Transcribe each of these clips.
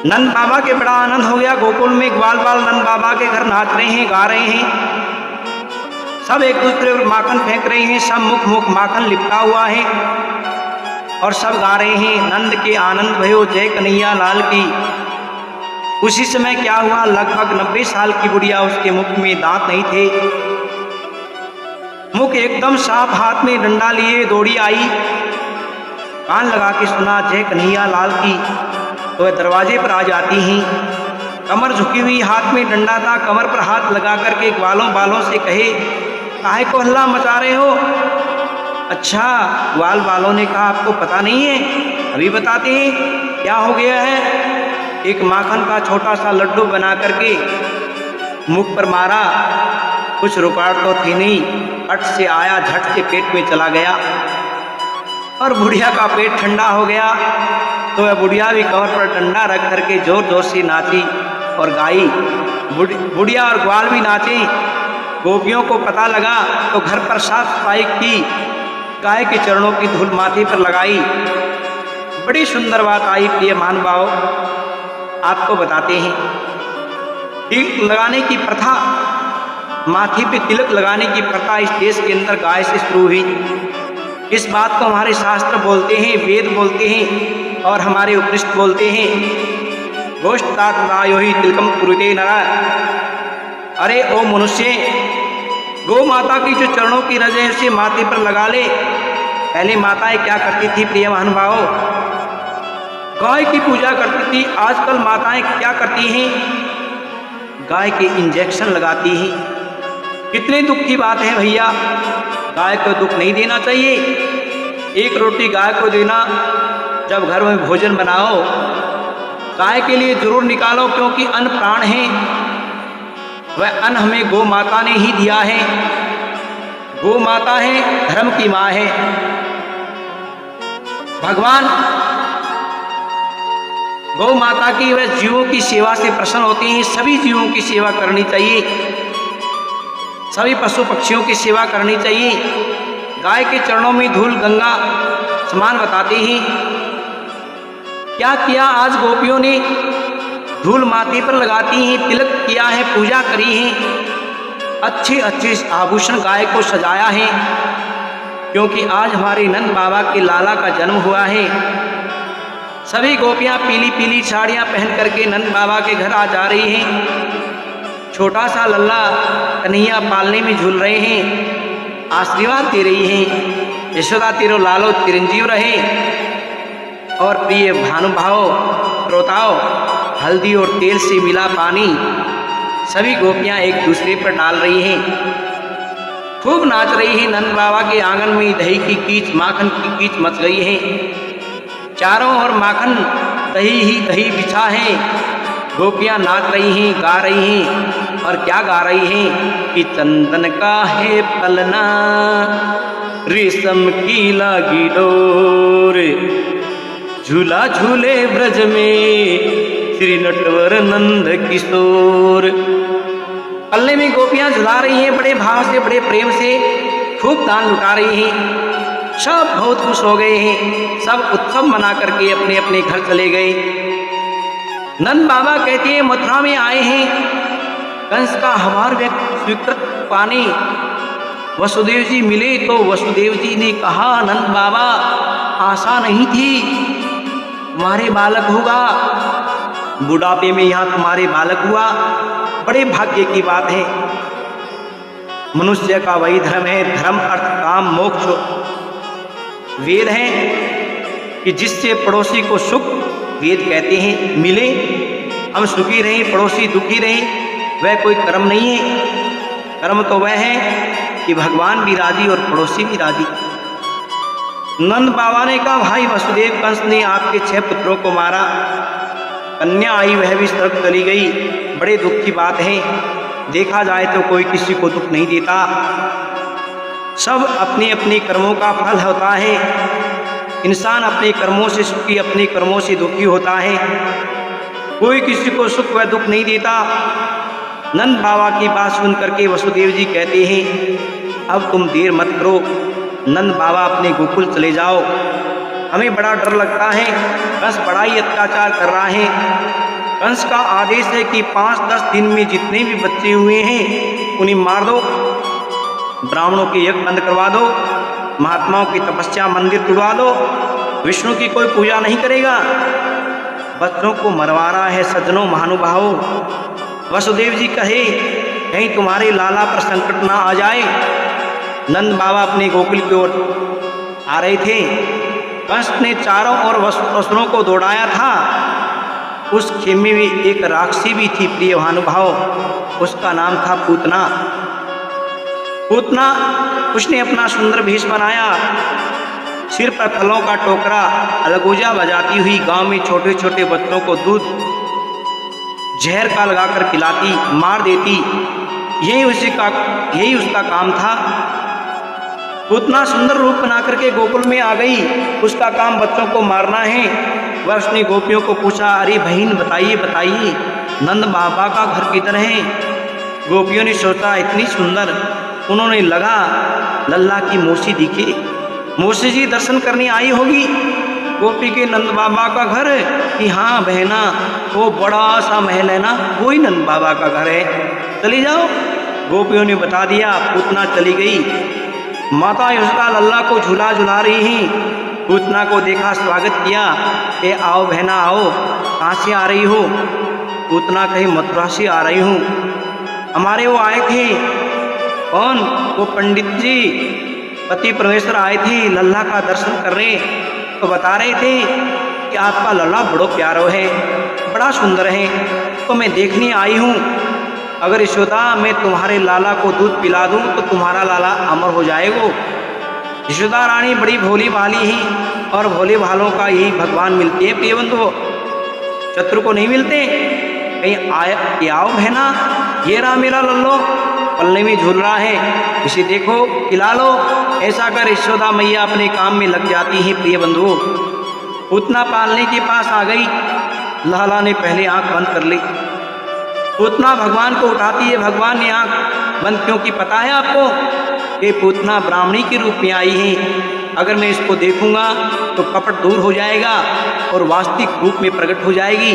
नंद बाबा के बड़ा आनंद हो गया। गोकुल में ग्वाल बाल नंद बाबा के घर नाच रहे हैं, गा रहे हैं, सब एक दूसरे पर माखन फेंक रहे हैं, सब मुख मुख माखन लिपटा हुआ है और सब गा रहे हैं, नंद के आनंद भयो जय कन्हैया लाल की। उसी समय क्या हुआ, लगभग 90 साल की बुढ़िया, उसके मुख में दांत नहीं थे, मुख एकदम साफ, हाथ में डंडा लिए दौड़ी आई, कान लगा के सुना जय कन्हैया लाल की, तो वह दरवाजे पर आ जाती हैं, कमर झुकी हुई, हाथ में डंडा था, कमर पर हाथ लगा करके ग्वालों बालों से कहे काहे को हल्ला मचा रहे हो। अच्छा, ग्वाल बालों ने कहा आपको पता नहीं है, अभी बताते हैं क्या हो गया है। एक माखन का छोटा सा लड्डू बना करके मुख पर मारा, कुछ रुकावट तो थी नहीं, फट से आया, झट से पेट में चला गया और बुढ़िया का पेट ठंडा हो गया। तो वह बुढ़िया भी कमर पर डंडा रख करके जोर जोर से नाची और गाई। बुढ़िया और ग्वाल भी नाचे। गोपियों को पता लगा तो घर पर साफ सफाई की, गाय के चरणों की धूल माथे पर लगाई। बड़ी सुंदर बात आई। प्रिय महानुभाव, आपको बताते हैं, तिलक लगाने की प्रथा, माथे पे तिलक लगाने की प्रथा इस देश के अंदर गाय से शुरू हुई। इस बात को हमारे शास्त्र बोलते हैं, वेद बोलते हैं और हमारे उपनिषद बोलते हैं, गोष्ठायो ही तिलकम कुरुते नरा। अरे ओ मनुष्य, गौ माता की जो चरणों की रज है उसे माथे पर लगा ले। पहले माताएं क्या करती थी प्रिय महानुभाव, गाय की पूजा करती थी। आजकल माताएं क्या करती हैं, गाय के इंजेक्शन लगाती हैं। कितने दुख की बात है भैया, गाय को दुख नहीं देना चाहिए। एक रोटी गाय को देना, जब घर में भोजन बनाओ गाय के लिए जरूर निकालो, क्योंकि अन्न प्राण है। वह अन्न हमें गौ माता ने ही दिया है। गौ माता है, धर्म की माँ है। भगवान गौ माता की वह जीवों की सेवा से प्रसन्न होते हैं। सभी जीवों की सेवा करनी चाहिए, सभी पशु पक्षियों की सेवा करनी चाहिए। गाय के चरणों में धूल गंगा समान बताते हैं। क्या किया आज गोपियों ने, धूल माथे पर लगाती हैं, तिलक किया है, पूजा करी है, अच्छे अच्छे आभूषण गाय को सजाया है, क्योंकि आज हमारे नंद बाबा के लाला का जन्म हुआ है। सभी गोपियां पीली पीली साड़ियां पहन करके नंद बाबा के घर आ जा रही हैं। छोटा सा लल्ला कन्हैया पालने में झूल रहे हैं, आशीर्वाद दे रही हैं, यशोदा तेरो लालो चिरंजीव रहे। और प्रिय भानुभाव श्रोताओं, हल्दी और तेल से मिला पानी सभी गोपियां एक दूसरे पर डाल रही हैं, खूब नाच रही हैं। नंद बाबा के आंगन में दही की कीच, माखन की कीच मच गई है। चारों ओर माखन दही ही दही बिछा है। गोपियां नाच रही हैं, गा रही हैं, और क्या गा रही हैं कि चंदन का है पलना, रेशम की लागी डोर, झूला झूले ब्रज में श्री नटवर नंद किशोर। पल्ले में गोपियां झुला रही हैं, बड़े भाव से, बड़े प्रेम से, खूब दान लुटा रही हैं। सब बहुत खुश हो गए हैं, सब उत्सव मना करके अपने अपने घर चले गए। नंद बाबा कहते हैं मथुरा में आए हैं कंस का हमार स्वीकृत पाने। वसुदेव जी मिले तो वसुदेव जी ने कहा नंद बाबा आशा नहीं थी तुम्हारे बालक होगा, बुढ़ापे में यहाँ तुम्हारे बालक हुआ, बड़े भाग्य की बात है। मनुष्य का वही धर्म है, धर्म अर्थ काम मोक्ष वेद है कि जिससे पड़ोसी को सुख, वेद कहते हैं, मिले, हम सुखी रहें, पड़ोसी दुखी रहें, वह कोई कर्म नहीं है। कर्म तो वह है कि भगवान भी राजी और पड़ोसी भी राजी। नंद बाबा ने कहा भाई वसुदेव, कंस ने आपके 6 पुत्रों को मारा, कन्या आई वह भी स्वर्ग चली गई, बड़े दुख की बात है। देखा जाए तो कोई किसी को दुख नहीं देता, सब अपने अपने कर्मों का फल होता है। इंसान अपने कर्मों से सुखी, अपने कर्मों से दुखी होता है, कोई किसी को सुख व दुख नहीं देता। नंद बाबा की बात सुन करके वसुदेव जी कहते हैं अब तुम देर मत करो, नंद बाबा अपने गोकुल चले जाओ, हमें बड़ा डर लगता है, बस बड़ा ही अत्याचार कर रहा है। कंस का आदेश है कि 5-10 दिन में जितने भी बच्चे हुए हैं उन्हें मार दो, ब्राह्मणों के यज्ञ बंद करवा दो, महात्माओं की तपस्या मंदिर तुड़वा दो, विष्णु की कोई पूजा नहीं करेगा। बच्चों को मरवा रहा है सज्जनों महानुभावों। वसुदेव जी कहे कहीं तुम्हारे लाला पर संकट ना आ जाए। नंद बाबा अपने गोकुल की ओर आ रहे थे। कंस ने चारों ओर असुरों को दौड़ाया था। उस खेमे में एक राक्षसी भी थी प्रिय भानुभाव, उसका नाम था पूतना। पूतना उसने अपना सुंदर भेष बनाया, सिर पर फलों का टोकरा, अलगोजा बजाती हुई गांव में छोटे छोटे बच्चों को दूध जहर का लगाकर पिलाती, मार देती। यही उसका काम था। पूतना सुंदर रूप बना करके गोकुल में आ गई। उसका काम बच्चों को मारना है। वह उसने गोपियों को पूछा, अरे बहन बताइए बताइए नंद बाबा का घर किधर है। गोपियों ने सोचा इतनी सुंदर, उन्होंने लगा लल्ला की मौसी दिखे, मौसी जी दर्शन करने आई होगी। गोपी के नंद बाबा का घर है कि हाँ बहना, वो बड़ा सा महल है ना, वही नंद बाबा का घर है, चली जाओ। गोपियों ने बता दिया। पूतना चली गई। माता यशोदा लल्ला को झूला झुला रही हैं। पूतना को देखा, स्वागत किया, ए आओ बहना आओ, कहाँ से आ रही हो। पूतना कही मथुरा से आ रही हूँ। हमारे वो आए थे, कौन, वो पंडित जी पति परमेश्वर आए थे लल्ला का दर्शन कर रहे, तो बता रहे थे कि आपका लल्ला बड़ो प्यारो है, बड़ा सुंदर है, तो मैं देखने आई हूँ। अगर यशोदा मैं तुम्हारे लाला को दूध पिला दूँ तो तुम्हारा लाला अमर हो जाएगा। यशोदा रानी बड़ी भोली भाली ही, और भोले भालों का यही भगवान मिलते हैं प्रिय बंधुओं, शत्रु को नहीं मिलते। कहीं आओ बहना, ये रहा मेरा लल्लो, पल्ले में झूल रहा है, इसे देखो खिला लो। ऐसा कर यशोदा मैया अपने काम में लग जाती है प्रिय बंधुओं। पूतना पालने के पास आ गई। लाला ने पहले आंख बंद कर ली। पूतना भगवान को उठाती है। भगवान ने आंख बंद क्योंकि पता है आपको कि पूतना ब्राह्मणी के रूप में आई है। अगर मैं इसको देखूंगा तो कपट दूर हो जाएगा और वास्तविक रूप में प्रकट हो जाएगी।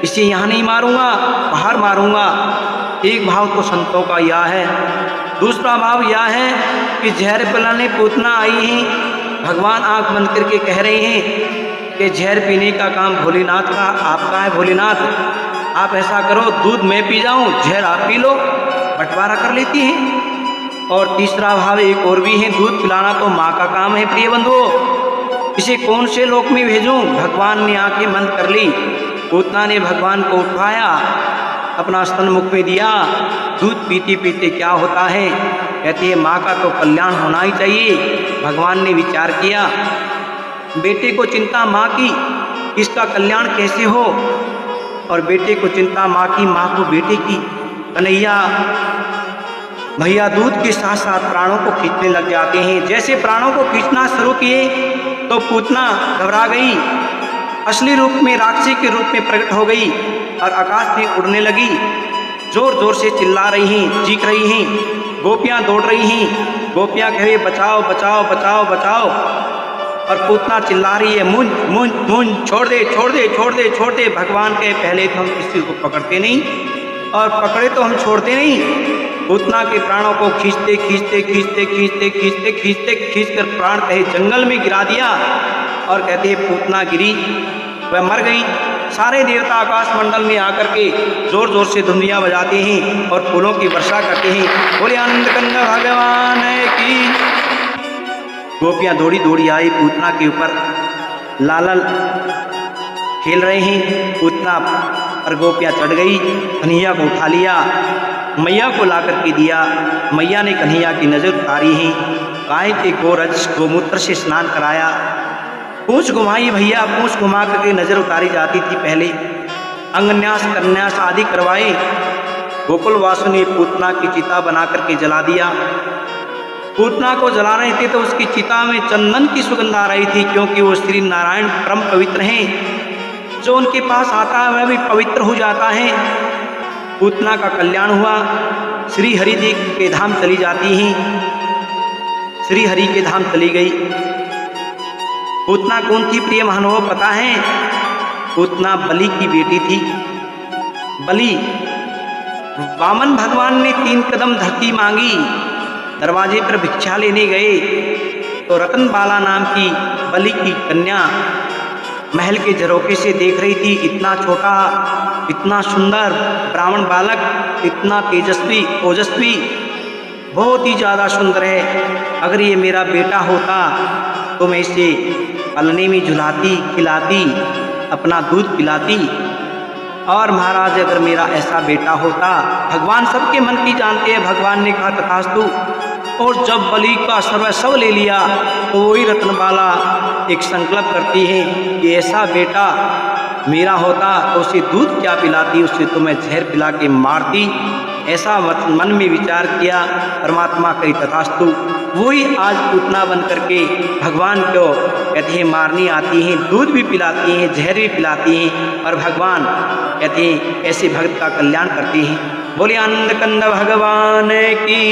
इसे यहाँ नहीं मारूंगा, बाहर मारूंगा। एक भाव तो संतों का यह है, दूसरा भाव यह है कि जहर पिलाने पूतना आई है। भगवान आंख बंद करके कह रहे हैं कि जहर पीने का काम भोलेनाथ का, आपका है भोलेनाथ। आप ऐसा करो, दूध मैं पी जाऊं, जहर आप पी लो, बंटवारा कर लेती हैं। और तीसरा भाव एक और भी है, दूध पिलाना तो माँ का काम है प्रिय बंधुओं, इसे कौन से लोक में भेजूं। भगवान ने आंखें बंद कर ली। पूतना ने भगवान को उठाया, अपना स्तन मुख में दिया। दूध पीते पीते क्या होता है, कहती है माँ का तो कल्याण होना ही चाहिए। भगवान ने विचार किया, बेटे को चिंता माँ की, इसका कल्याण कैसे हो। और बेटे को चिंता माँ की, माँ को बेटे की। कन्हैया भैया दूध के साथ साथ प्राणों को खींचने लग जाते हैं। जैसे प्राणों को खींचना शुरू किए तो पूतना घबरा गई, असली रूप में राक्षसी के रूप में प्रकट हो गई और आकाश में उड़ने लगी। जोर जोर से चिल्ला रही हैं, चीख रही हैं। गोपियाँ दौड़ रही हैं। गोपियाँ कह रही बचाओ बचाओ बचाओ बचाओ। और पूतना चिल्ला रही है, मुंज मुंज मुंज, छोड़ दे छोड़ दे छोड़ दे छोड़ दे। भगवान के पहले तो हम किसी को पकड़ते नहीं, और पकड़े तो हम छोड़ते नहीं। पूतना के प्राणों को खींचते खींचते खींचते खींचते खींचते खींचते खींच कर प्राण कहे जंगल में गिरा दिया। और कहते हैं पूतना गिरी, वह मर गई। सारे देवता आकाश मंडल में आकर के जोर जोर से धुंधियाँ बजाते हैं और फूलों की वर्षा करते हैं। बोले आनंद कंद भगवान की। गोपियाँ दौड़ी दौड़ी आई पूतना के ऊपर, लाला खेल रहे हैं। पूतना पर गोपियाँ चढ़ गई, कन्हैया को उठा लिया, मैया को ला करके दिया। मैया ने कन्हैया की नज़र उतारी है, गाय के गोरज गोमूत्र से स्नान कराया, पूँछ घुमाई। भैया पूँछ घुमा करके नज़र उतारी जाती थी। पहले अंगन्यास कन्यास आदि करवाए। गोकुलवासु ने पूतना की चिता बना करके जला दिया। पूतना को जला रहे थे तो उसकी चिता में चंदन की सुगंध आ रही थी, क्योंकि वो श्री नारायण परम पवित्र हैं। जो उनके पास आता है वह भी पवित्र हो जाता है। पूतना का कल्याण हुआ। श्री हरि जी के धाम चली जाती हैं। श्री हरि के धाम चली गई। पूतना कौन थी प्रिय महानुभाव पता है? पूतना बलि की बेटी थी। बलि वामन भगवान ने 3 कदम धरती मांगी, दरवाजे पर भिक्षा लेने गए तो रतनबाला नाम की बलि की कन्या महल के झरोखे से देख रही थी। इतना छोटा, इतना सुंदर ब्राह्मण बालक, इतना तेजस्वी, ओजस्वी, बहुत ही ज़्यादा सुंदर है। अगर ये मेरा बेटा होता तो मैं इसे पलने में झुलाती, खिलाती, अपना दूध पिलाती। और महाराज अगर मेरा ऐसा बेटा होता, भगवान सबके मन की जानते हैं। भगवान ने कहा तथास्तु। और जब बलि का सर्वस्व ले लिया तो वही रत्नबाला एक संकल्प करती है कि ऐसा बेटा मेरा होता तो उसे दूध क्या पिलाती, उसे तो मैं जहर पिला के मारती। ऐसा मन में विचार किया। परमात्मा कही तथास्तु। वही आज पूतना बन करके भगवान को कहते हैं मारनी आती हैं, दूध भी पिलाती हैं, जहर भी पिलाती हैं, और भगवान कहते हैं ऐसे भक्त का कल्याण करती हैं। बोले आनंद कंद भगवान की।